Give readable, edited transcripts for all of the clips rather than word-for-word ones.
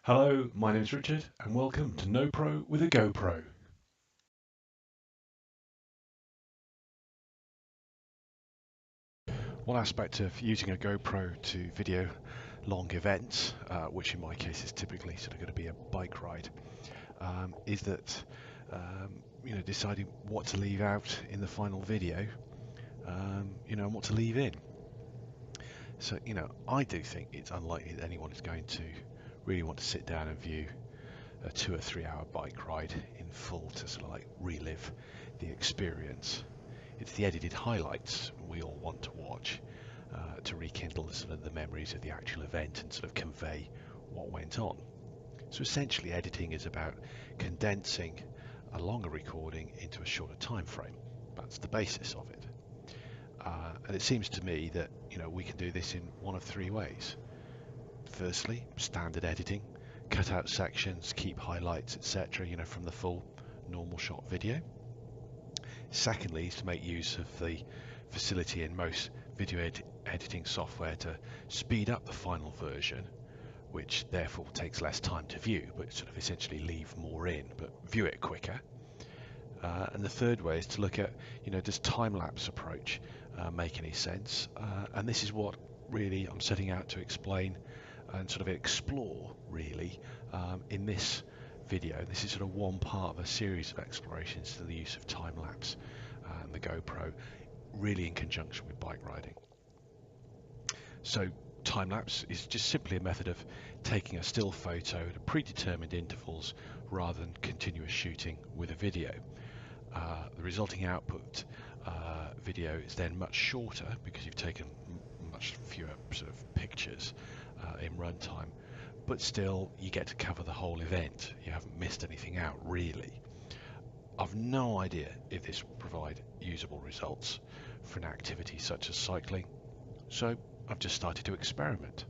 Hello, my name is Richard, and welcome to No Pro with a GoPro. One aspect of using a GoPro to video long events, which in my case is typically sort of going to be a bike ride, is that deciding what to leave out in the final video, and what to leave in. So I do think it's unlikely that anyone is going to really want to sit down and view a 2 or 3 hour bike ride in full to sort of like relive the experience. It's the edited highlights we all want to watch to rekindle sort of the memories of the actual event and sort of convey what went on. So essentially editing is about condensing a longer recording into a shorter time frame. That's the basis of it. And it seems to me that we can do this in one of three ways. Firstly, standard editing, cut out sections, keep highlights, etc., from the full normal shot video. Secondly, is to make use of the facility in most video editing software to speed up the final version, which therefore takes less time to view, but sort of essentially leave more in, but view it quicker. And the third way is to look at, does time-lapse approach make any sense? And this is what really I'm setting out to explain and sort of explore really in this video. This is sort of one part of a series of explorations to the use of time-lapse and the GoPro, really in conjunction with bike riding. So time-lapse is just simply a method of taking a still photo at predetermined intervals rather than continuous shooting with a video. The resulting output video is then much shorter because you've taken much fewer sort of pictures in runtime, but still you get to cover the whole event. You haven't missed anything out really. I've no idea if this will provide usable results for an activity such as cycling, so I've just started to experiment.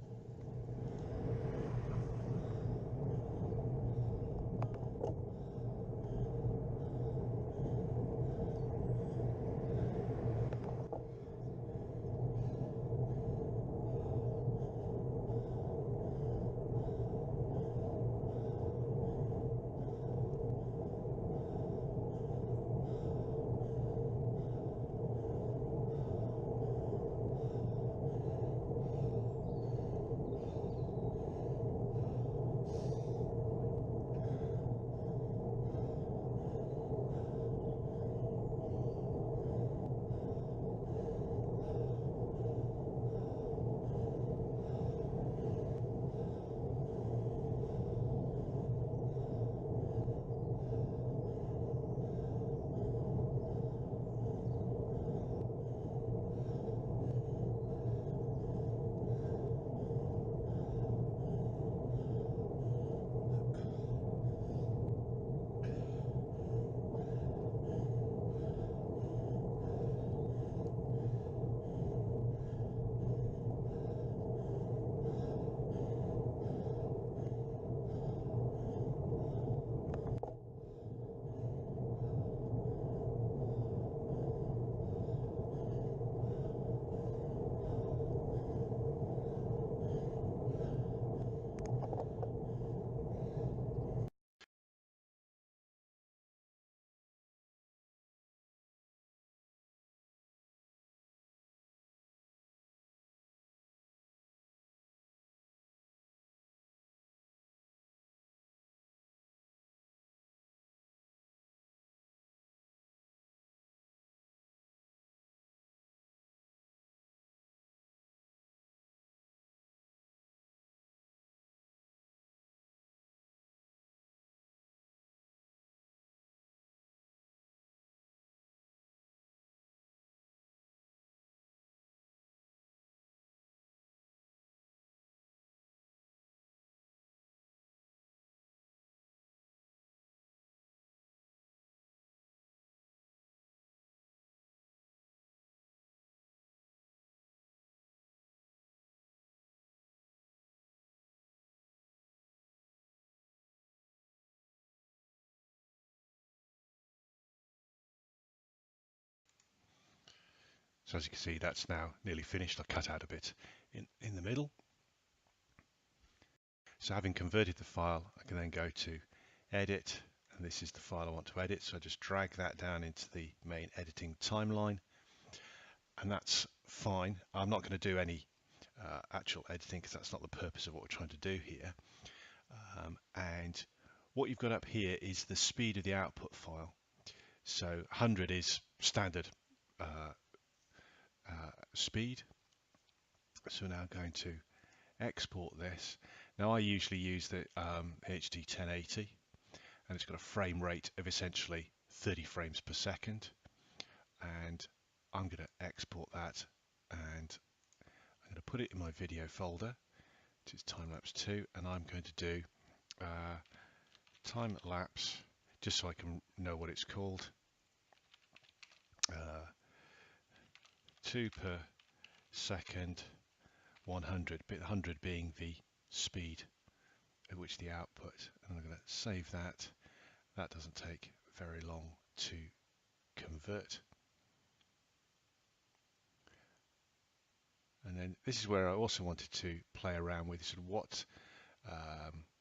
So as you can see, that's now nearly finished. I've cut out a bit in the middle. So having converted the file, I can then go to edit, and this is the file I want to edit. So I just drag that down into the main editing timeline, and that's fine. I'm not going to do any actual editing because that's not the purpose of what we're trying to do here. And what you've got up here is the speed of the output file. So 100 is standard speed. So we're now going to export this. Now I usually use the HD 1080, and it's got a frame rate of essentially 30 frames per second. And I'm going to export that, and I'm going to put it in my video folder, which is time-lapse 2, and I'm going to do time-lapse, just so I can know what it's called. 2 per second, 100, but 100 being the speed at which the output. And I'm going to save that. That doesn't take very long to convert. And then this is where I also wanted to play around with sort of what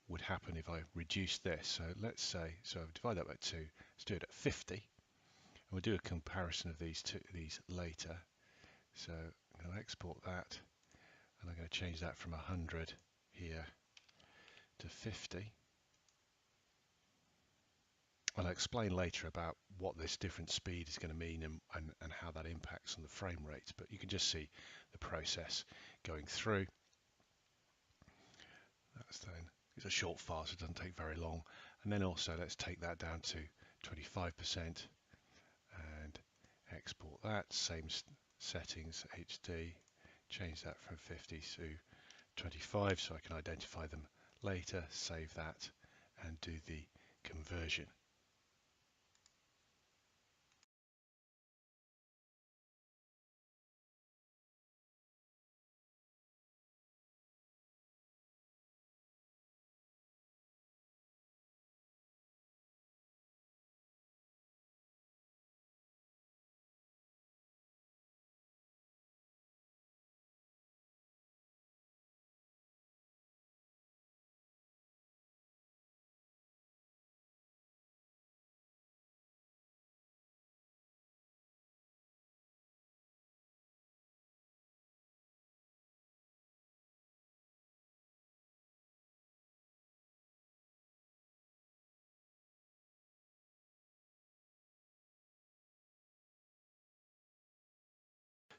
would happen if I reduce this. So let's say, so I've divided that by 2, let's do it at 50. And we'll do a comparison of these later. So I'm going to export that, and I'm going to change that from 100 here to 50. I'll explain later about what this different speed is going to mean and how that impacts on the frame rate, but you can just see the process going through. That's then, it's a short file, so it doesn't take very long. And then also let's take that down to 25% and export that. Same settings, HD, change that from 50 to 25 so I can identify them later, save that and do the conversion.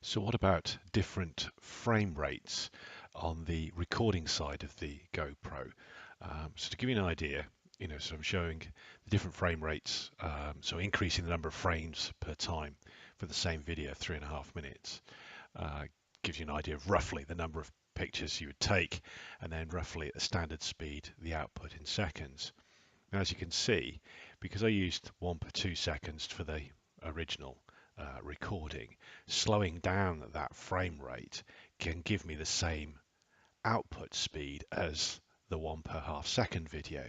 So what about different frame rates on the recording side of the GoPro? So to give you an idea, so I'm showing the different frame rates, so increasing the number of frames per time for the same video, 3.5 minutes, gives you an idea of roughly the number of pictures you would take, and then roughly at the standard speed, the output in seconds. Now, as you can see, because I used 1 per 2 seconds for the original recording, slowing down that frame rate can give me the same output speed as the 1 per half second video.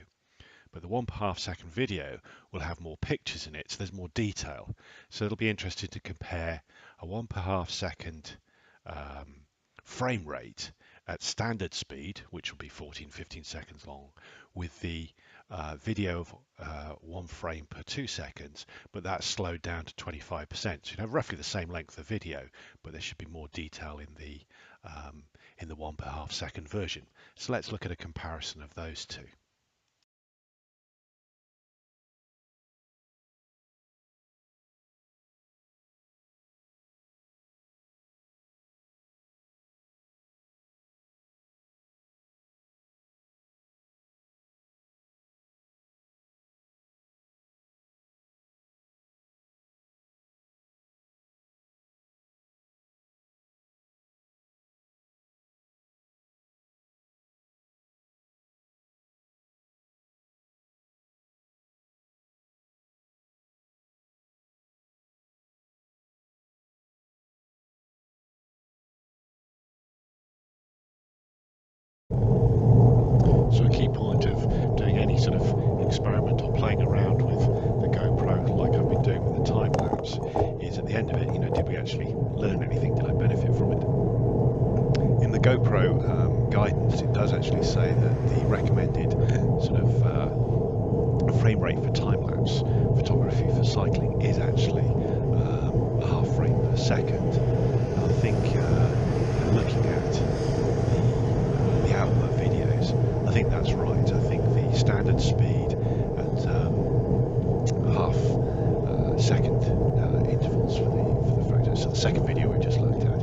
But the 1 per half second video will have more pictures in it, so there's more detail. So it'll be interesting to compare a 1 per half second frame rate at standard speed, which will be 14-15 seconds long, with the video of 1 frame per 2 seconds, but that's slowed down to 25%. So you have roughly the same length of video, but there should be more detail in the 1 per half second version. So let's look at a comparison of those two. So a key point of doing any sort of experiment or playing around with the GoPro, like I've been doing with the time lapse, is at the end of it, did we actually learn anything? Did I benefit from it? In the GoPro guidance, it does actually actually say that the recommended sort of frame rate for time-lapse photography for cycling is actually a half frame per second. And I think looking at the output videos, I think that's right. I think the standard speed at half second intervals for the photos. So the second video we just looked at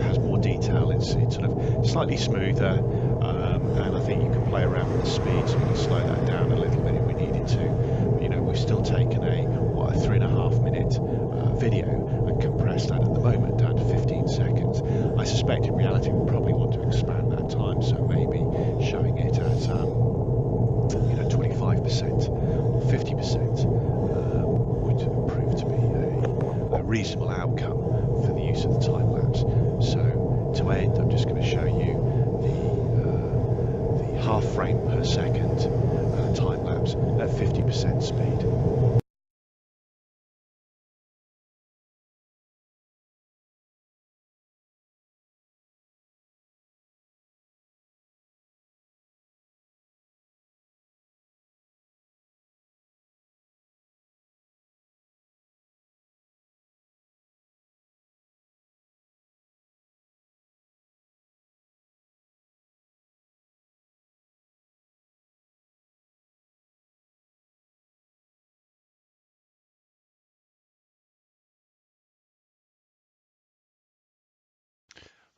has more detail. It's sort of slightly smoother, and I think you can play around with the speed, so we can slow that down a little bit if we needed to. But, you know, we've still taken a 3.5 minute video and compressed that at the moment down to 15 seconds. I suspect in reality we'll probably want to expand that time, so maybe showing it at 25% or 50% would prove to be a reasonable outcome for the use of the time lapse. So to end, I'm just going to show you the half frame per second time lapse at 50% speed.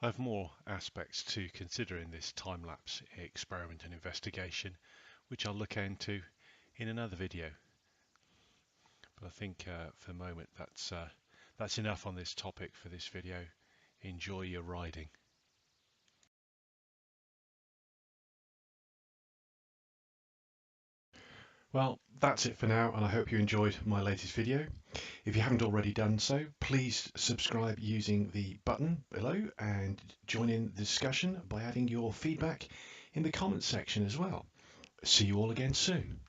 I have more aspects to consider in this time-lapse experiment and investigation, which I'll look into in another video. But I think for the moment that's enough on this topic for this video. Enjoy your riding. Well, that's it for now, and I hope you enjoyed my latest video. If you haven't already done so, please subscribe using the button below and join in the discussion by adding your feedback in the comments section as well. See you all again soon.